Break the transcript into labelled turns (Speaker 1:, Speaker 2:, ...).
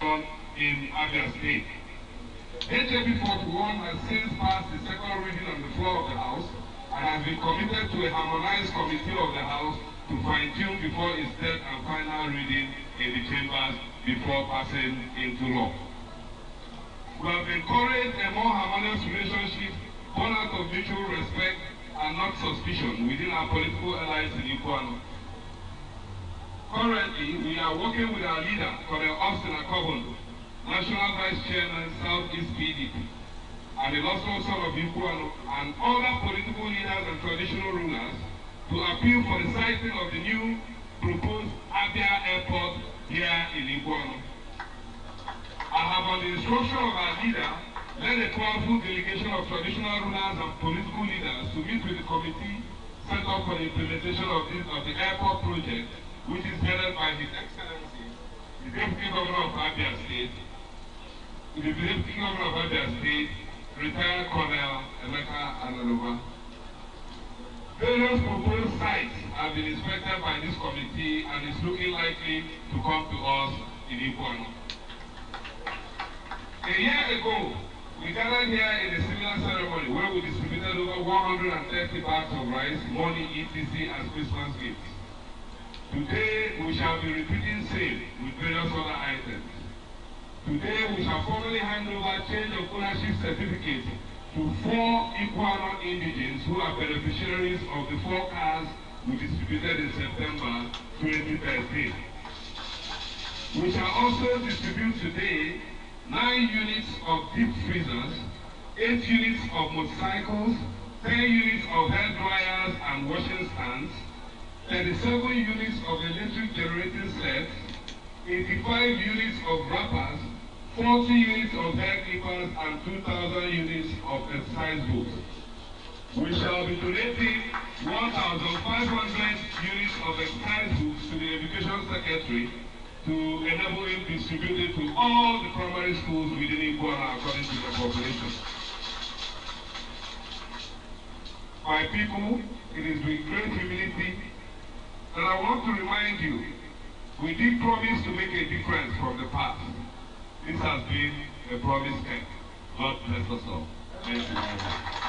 Speaker 1: in Abia State. HAB 41 has since passed the second reading on the floor of the House and has been committed to a harmonized committee of the House to fine-tune before its third and final reading in the chambers before passing into law. We have encouraged a more harmonious relationship born out of mutual respect and not suspicion within our political allies in Ikwo. Currently, we are working with our leader, Colonel Austin Akobondo, National Vice Chairman, Southeast PDP, and the illustrious son of Ikwo, and other political leaders and traditional rulers to appeal for the siting of the new proposed Abia Airport here in Ikwo. I have, on the instruction of our leader, led a powerful delegation of traditional rulers and political leaders to meet with the committee set up for the implementation of the airport project, which is headed by His Excellency, the Deputy Governor of Abia State, retired Colonel Emeka Ananova. Various proposed sites have been inspected by this committee and is looking likely to come to us in Ikwo. A year ago, we gathered here in a similar ceremony where we distributed over 130 bags of rice, money, etc. as Christmas gifts. Today, we shall be repeating same with various other items. Today, we shall formally hand over change of ownership certificates to 4 Ikwo indigents who are beneficiaries of the 4 cars we distributed in September 2013. We shall also distribute today 9 units of deep freezers, 8 units of motorcycles, 10 units of hair dryers and washing stands, 37 units of electric generating sets, 85 units of wrappers, 40 units of hair clippers, and 2,000 units of exercise books. We shall be donating 1,500 units of exercise books to the Education Secretary to enable him to distribute it to all the primary schools within Ikwo according to the population. My people, it is with great humility that I want to remind you, we did promise to make a difference from the past. This has been a promise kept. God bless us all. Thank you very much.